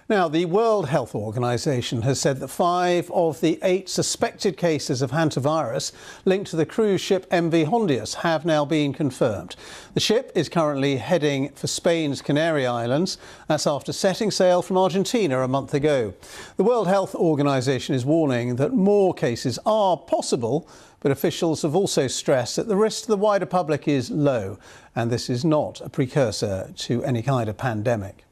Now, the World Health Organization has said that 5 of the 8 suspected cases of Hantavirus linked to the cruise ship MV Hondius have now been confirmed. The ship is currently heading for Spain's Canary Islands. That's after setting sail from Argentina a month ago. The World Health Organization is warning that more cases are possible, but officials have also stressed that the risk to the wider public is low, and this is not a precursor to any kind of pandemic.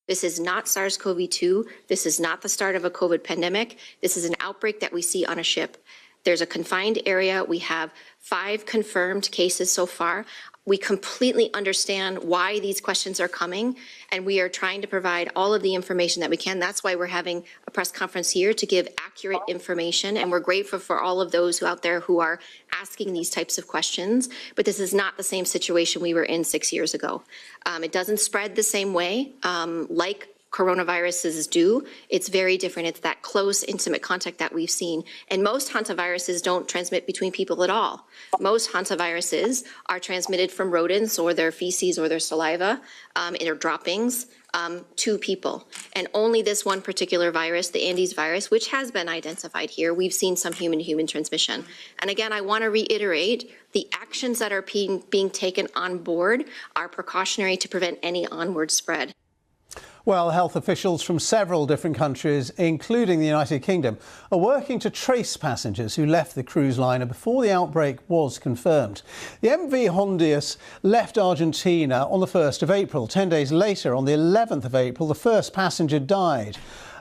This is not SARS-CoV-2. This is not the start of a COVID pandemic. This is an outbreak that we see on a ship. There's a confined area. We have 5 confirmed cases so far. We completely understand why these questions are coming, and we are trying to provide all of the information that we can. That's why we're having a press conference here to give accurate information, and we're grateful for all of those out there who are asking these types of questions. But this is not the same situation we were in 6 years ago. It doesn't spread the same way like coronaviruses do. It's very different. It's that close, intimate contact that we've seen. And most hantaviruses don't transmit between people at all. Most hantaviruses are transmitted from rodents or their feces or their saliva in their droppings to people. And only this one particular virus, the Andes virus, which has been identified here, we've seen some human-to-human transmission. And again, I want to reiterate, the actions that are being taken on board are precautionary to prevent any onward spread. Well, health officials from several different countries, including the United Kingdom, are working to trace passengers who left the cruise liner before the outbreak was confirmed. The MV Hondius left Argentina on the 1st of April. 10 days later, on the 11th of April, the first passenger died,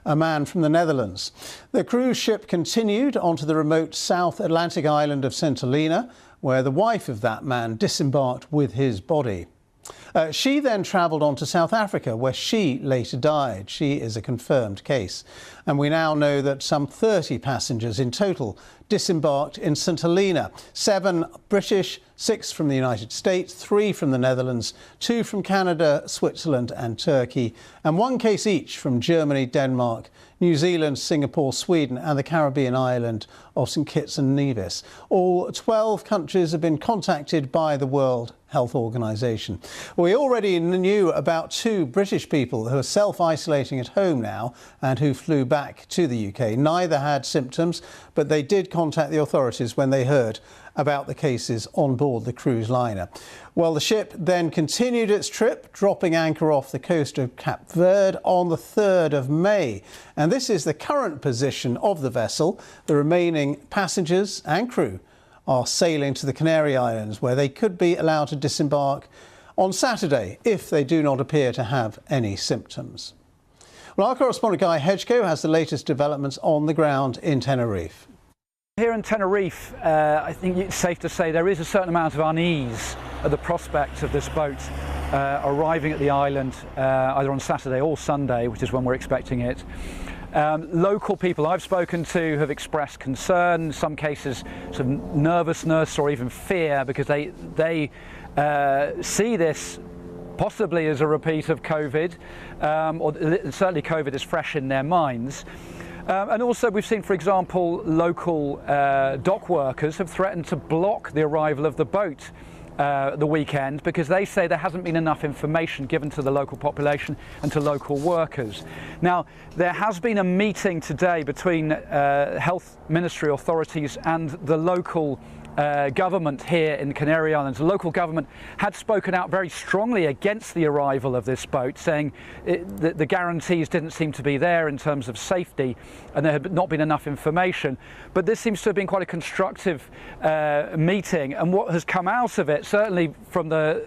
a man from the Netherlands. The cruise ship continued onto the remote South Atlantic island of St Helena, where the wife of that man disembarked with his body. She then travelled on to South Africa, where she later died. She is a confirmed case. And we now know that some 30 passengers in total disembarked in St Helena. 7 British, 6 from the United States, 3 from the Netherlands, 2 from Canada, Switzerland and Turkey, and 1 case each from Germany, Denmark, New Zealand, Singapore, Sweden and the Caribbean island of St Kitts and Nevis. All 12 countries have been contacted by the World Health Organization. We already knew about 2 British people who are self-isolating at home now and who flew back to the UK. Neither had symptoms, but they did contact the authorities when they heard about the cases on board the cruise liner. Well, the ship then continued its trip, dropping anchor off the coast of Cape Verde on the 3rd of May. And this is the current position of the vessel. The remaining passengers and crew are sailing to the Canary Islands, where they could be allowed to disembark on Saturday if they do not appear to have any symptoms. Well, our correspondent Guy Hedgecoe has the latest developments on the ground in Tenerife. Here in Tenerife, I think it's safe to say there is a certain amount of unease at the prospect of this boat arriving at the island either on Saturday or Sunday, which is when we're expecting it. Local people I've spoken to have expressed concern, in some cases some nervousness or even fear, because they see this possibly as a repeat of COVID, or certainly COVID is fresh in their minds. And also we've seen, for example, local dock workers have threatened to block the arrival of the boat the weekend because they say there hasn't been enough information given to the local population and to local workers. Now, there has been a meeting today between health ministry authorities and the local government here in the Canary Islands. The local government had spoken out very strongly against the arrival of this boat, saying the guarantees didn't seem to be there in terms of safety and there had not been enough information. But this seems to have been quite a constructive meeting, and what has come out of it, certainly from the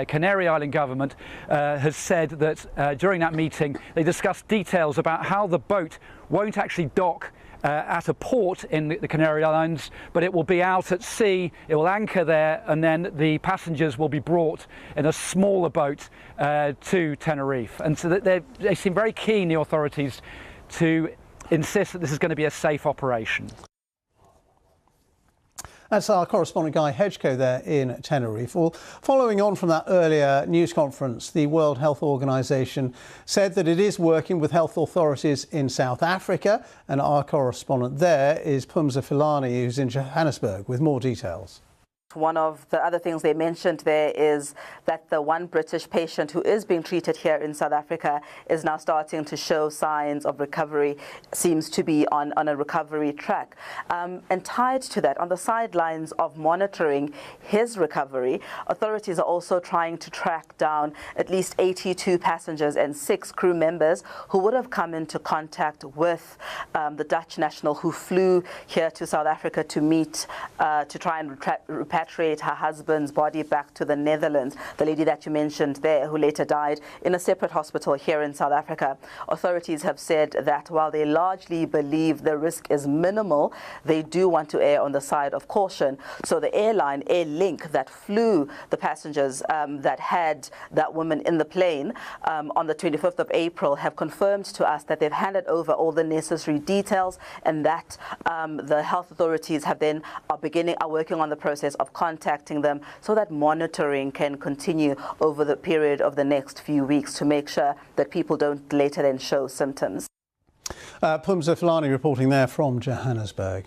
Canary Island government, has said that during that meeting they discussed details about how the boat won't actually dock at a port in the Canary Islands, but it will be out at sea, it will anchor there, and then the passengers will be brought in a smaller boat to Tenerife. And so that they seem very keen, the authorities, to insist that this is going to be a safe operation. That's our correspondent Guy Hedgecoe there in Tenerife. Well, following on from that earlier news conference, the World Health Organization said that it is working with health authorities in South Africa, and our correspondent there is Phumza Philani, who's in Johannesburg with more details. fact, one of the other things they mentioned there is that the one British patient who is being treated here in South Africa is now starting to show signs of recovery, seems to be on a recovery track. And tied to that, on the sidelines of monitoring his recovery, authorities are also trying to track down at least 82 passengers and 6 crew members who would have come into contact with the Dutch national who flew here to South Africa to meet, to try and repatriate her husband's body back to the Netherlands. The lady that you mentioned there, who later died in a separate hospital here in South Africa. Authorities have said that while they largely believe the risk is minimal, they do want to err on the side of caution. So the airline, Air Link, that flew the passengers that had that woman in the plane on the 25th of April have confirmed to us that they've handed over all the necessary details, and that the health authorities are working on the process of contacting them so that monitoring can continue over the period of the next few weeks to make sure that people don't later then show symptoms. Pumza Fulani reporting there from Johannesburg.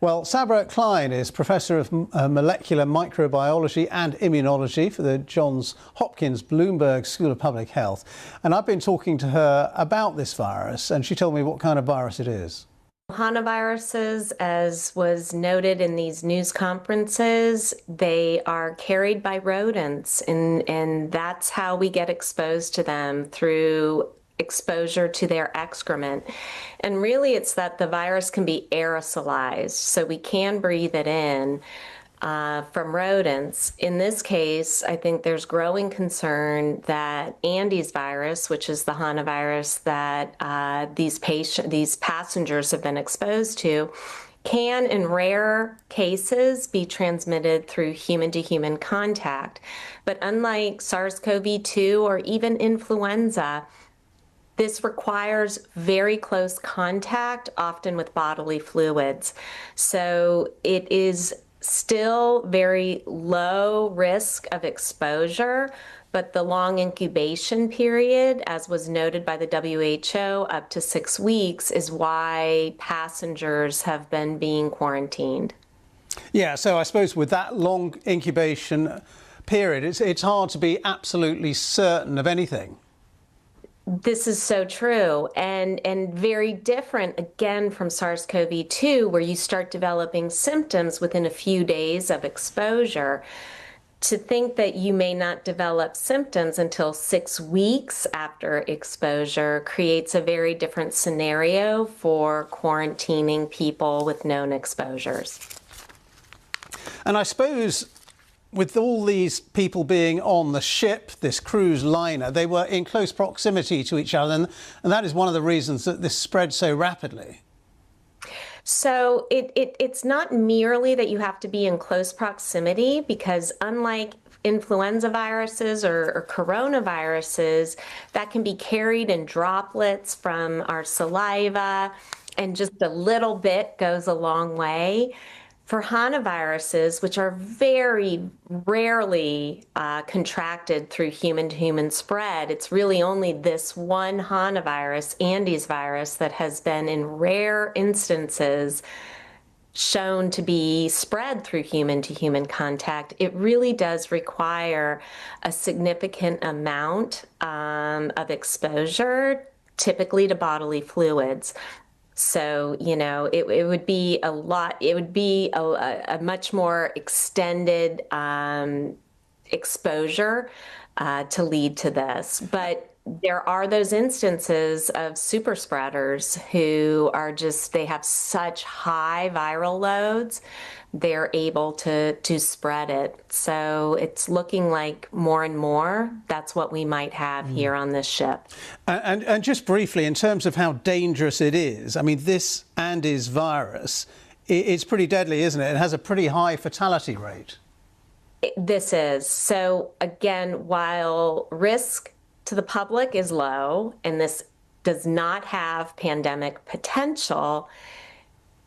Well, Sabra Klein is Professor of Molecular Microbiology and Immunology for the Johns Hopkins Bloomberg School of Public Health. And I've been talking to her about this virus, and she told me what kind of virus it is. Hantaviruses, as was noted in these news conferences, they are carried by rodents, and that's how we get exposed to them, through exposure to their excrement. And really it's that the virus can be aerosolized, so we can breathe it in from rodents. In this case, I think there's growing concern that Andes virus, which is the hantavirus that these passengers have been exposed to, can, in rare cases, be transmitted through human-to-human contact. But unlike SARS-CoV-2 or even influenza, this requires very close contact, often with bodily fluids. So it is still very low risk of exposure, but the long incubation period, as was noted by the WHO, up to 6 weeks, is why passengers have been being quarantined. Yeah, so I suppose with that long incubation period, it's hard to be absolutely certain of anything. This is so true, and very different, again, from SARS-CoV-2, where you start developing symptoms within a few days of exposure. To think that you may not develop symptoms until 6 weeks after exposure creates a very different scenario for quarantining people with known exposures. And I suppose with all these people being on the ship, this cruise liner, they were in close proximity to each other, and that is one of the reasons that this spread so rapidly. So it's not merely that you have to be in close proximity, because unlike influenza viruses or coronaviruses, that can be carried in droplets from our saliva, and just a little bit goes a long way. For hantaviruses, which are very rarely contracted through human-to-human spread, it's really only this one hantavirus, Andes virus, that has been in rare instances shown to be spread through human-to-human contact. It really does require a significant amount of exposure, typically to bodily fluids. So, you know, it would be a lot, it would be a much more extended exposure to lead to this. But there are those instances of super spreaders who are they have such high viral loads, they're able to spread it. So it's looking like more and more that's what we might have here on this ship. And just briefly, in terms of how dangerous it is, I mean, this Andes virus, it's pretty deadly, isn't it? It has a pretty high fatality rate. This is. So again, while risk to the public is low, and this does not have pandemic potential,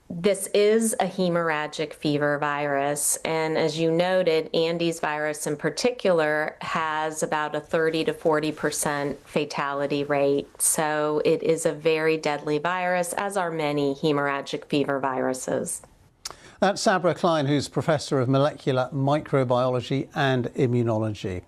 this is a hemorrhagic fever virus. And as you noted, Andes virus in particular has about a 30 to 40% fatality rate. So it is a very deadly virus, as are many hemorrhagic fever viruses. That's Sabra Klein, who's Professor of Molecular Microbiology and Immunology.